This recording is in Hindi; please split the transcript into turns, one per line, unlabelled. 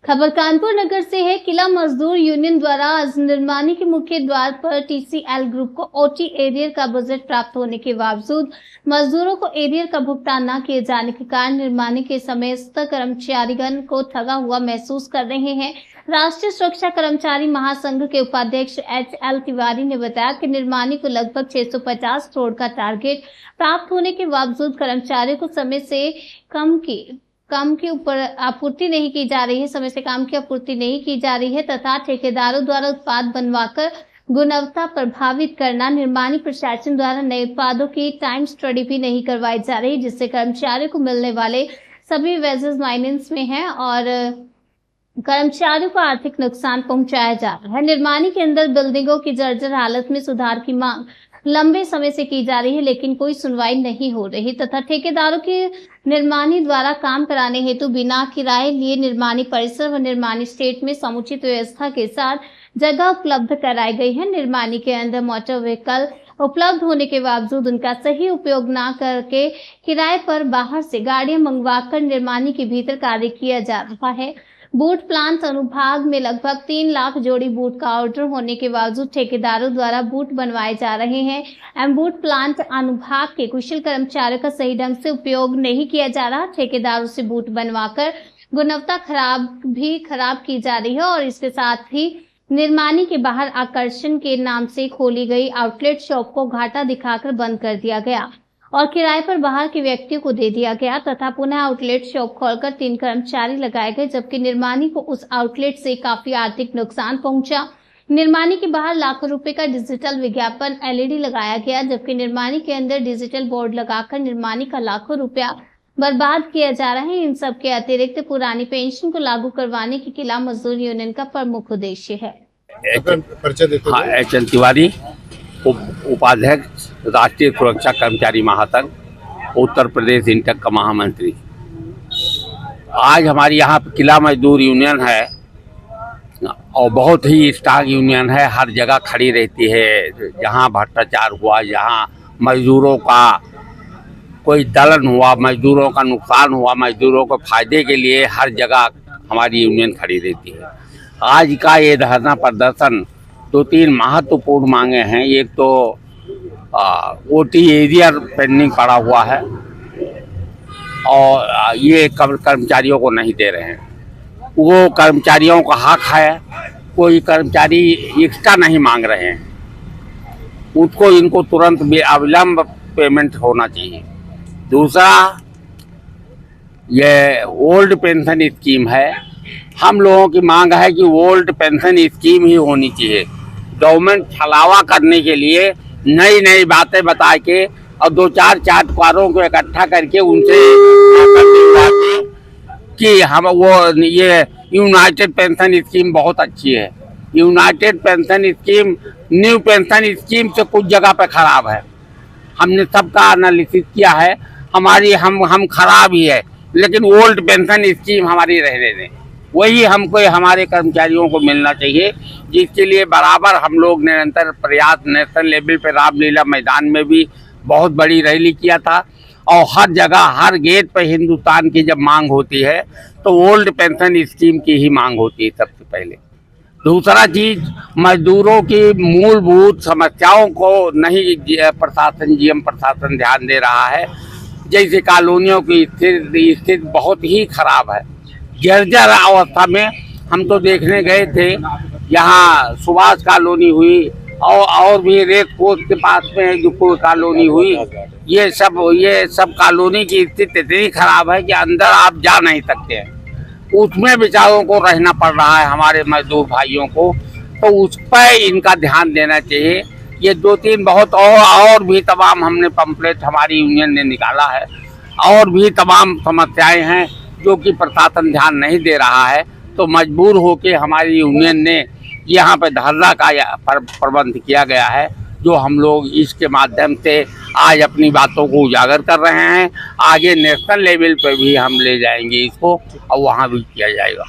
खबर कानपुर नगर से है। किला मजदूर यूनियन द्वारा आज निर्माणी के मुख्य द्वार पर टीसीएल ग्रुप को ओटी एरियर का बजट प्राप्त होने के बावजूद मजदूरों को एरियर का भुगतान न किए जाने के कारण निर्माणी के समस्त कर्मचारीगण को ठगा हुआ महसूस कर रहे हैं। राष्ट्रीय सुरक्षा कर्मचारी महासंघ के उपाध्यक्ष HL तिवारी ने बताया कि निर्माणी को लगभग 650 करोड़ का टारगेट प्राप्त होने के बावजूद कर्मचारियों को समय से काम के ऊपर आपूर्ति नहीं की जा रही है, समय से काम की आपूर्ति नहीं की जा रही है तथा ठेकेदारों द्वारा उत्पाद बनवाकर गुणवत्ता प्रभावित करना, निर्माणी प्रशासन द्वारा नए उत्पादों की टाइम स्टडी भी नहीं करवाई जा रही, जिससे कर्मचारियों को मिलने वाले सभी वेजेस माइनस में है और कर्मचारियों को आर्थिक नुकसान पहुंचाया जा रहा है। निर्माणी के अंदर बिल्डिंगों की जर्जर हालत में सुधार की मांग लंबे समय से की जा रही है, लेकिन कोई सुनवाई नहीं हो रही तथा ठेकेदारों की निर्माणी द्वारा काम कराने हेतु बिना किराए लिए निर्माणी परिसर व निर्माणी स्टेट में समुचित व्यवस्था के साथ जगह उपलब्ध कराई गई है। निर्माणी के अंदर मोटर व्हीकल उपलब्ध होने के बावजूद उनका सही उपयोग न करके किराए पर बाहर से गाड़ियां मंगवाकर निर्माणी के भीतर कार्य किया जा रहा है। बूट प्लांट अनुभाग में लगभग 3 लाख जोड़ी बूट का ऑर्डर होने के बावजूद ठेकेदारों द्वारा बूट बनवाए जा रहे हैं एवं बूट प्लांट अनुभाग के कुशल कर्मचारियों का सही ढंग से उपयोग नहीं किया जा रहा। ठेकेदारों से बूट बनवाकर गुणवत्ता खराब की जा रही है और इसके साथ ही निर्माणी के बाहर आकर्षण के नाम से खोली गई आउटलेट शॉप को घाटा दिखाकर बंद कर दिया गया और किराए पर बाहर के व्यक्तियों को दे दिया गया तथा पुनः आउटलेट शॉप खोलकर 3 कर्मचारी लगाए गए, जबकि निर्माणी को उस आउटलेट से काफी आर्थिक नुकसान पहुंचा। निर्माणी के बाहर लाखों रुपए का डिजिटल विज्ञापन LED लगाया गया, जबकि निर्माणी के अंदर डिजिटल बोर्ड लगाकर निर्माणी का लाखों रुपया बर्बाद किया जा रहा है। इन सब के अतिरिक्त पुरानी पेंशन को लागू करवाने की किला मजदूर यूनियन का प्रमुख उद्देश्य है।
HL तिवारी, उपाध्यक्ष राष्ट्रीय सुरक्षा कर्मचारी महासंघ, उत्तर प्रदेश इंटक का महामंत्री। आज हमारी यहाँ किला मजदूर यूनियन है और बहुत ही स्ट्रांग यूनियन है, हर जगह खड़ी रहती है। जहाँ भ्रष्टाचार हुआ, जहाँ मजदूरों का कोई दलन हुआ, मजदूरों का नुकसान हुआ, मजदूरों को फायदे के लिए हर जगह हमारी यूनियन खड़ी रहती है। आज का ये धरना प्रदर्शन 2-3 महत्वपूर्ण मांगे हैं। एक तो ओटी एरियर पेंडिंग पड़ा हुआ है और ये कर्मचारियों को नहीं दे रहे हैं। वो कर्मचारियों का हक है, कोई कर्मचारी एक्स्ट्रा नहीं मांग रहे हैं, उसको इनको तुरंत अविलंब पेमेंट होना चाहिए। दूसरा, ये ओल्ड पेंशन स्कीम है, हम लोगों की मांग है कि ओल्ड पेंशन स्कीम ही होनी चाहिए। गवर्नमेंट छलावा करने के लिए नई नई बातें बता के और 2-4 चाटकारों को इकट्ठा करके उनसे कि हम ये यूनाइटेड पेंशन स्कीम बहुत अच्छी है। United pension scheme new pension scheme से कुछ जगह पे खराब है। हमने सबका एनालिसिस किया है, हमारी हम खराब ही है, लेकिन ओल्ड पेंशन स्कीम हमारी रहने दें, वही हमको हमारे कर्मचारियों को मिलना चाहिए, जिसके लिए बराबर हम लोग निरंतर प्रयास नेशनल लेवल पे रामलीला मैदान में भी बहुत बड़ी रैली किया था और हर जगह हर गेट पे हिंदुस्तान की जब मांग होती है तो ओल्ड पेंशन स्कीम की ही मांग होती है सबसे पहले। दूसरा चीज, मजदूरों की मूलभूत समस्याओं को नहीं जीएम प्रशासन ध्यान दे रहा है। जैसे कॉलोनियों की स्थिति बहुत ही खराब है, जर्जर अवस्था में। हम तो देखने गए थे, यहाँ सुभाष कॉलोनी हुई और भी रेत कोर्स के पास में जो कोई कॉलोनी हुई, ये सब कॉलोनी की स्थिति इतनी खराब है कि अंदर आप जा नहीं सकते हैं। उसमें बेचारों को रहना पड़ रहा है, हमारे मजदूर भाइयों को, तो उस पर इनका ध्यान देना चाहिए। ये 2-3 बहुत और भी तमाम हमने पंपलेट हमारी यूनियन ने निकाला है, और भी तमाम समस्याएं हैं जो कि प्रशासन ध्यान नहीं दे रहा है। तो मजबूर होके हमारी यूनियन ने यहाँ पे धरना का प्रबंध किया गया है, जो हम लोग इसके माध्यम से आज अपनी बातों को उजागर कर रहे हैं। आगे नेशनल लेवल पे भी हम ले जाएंगे इसको और वहाँ भी किया जाएगा।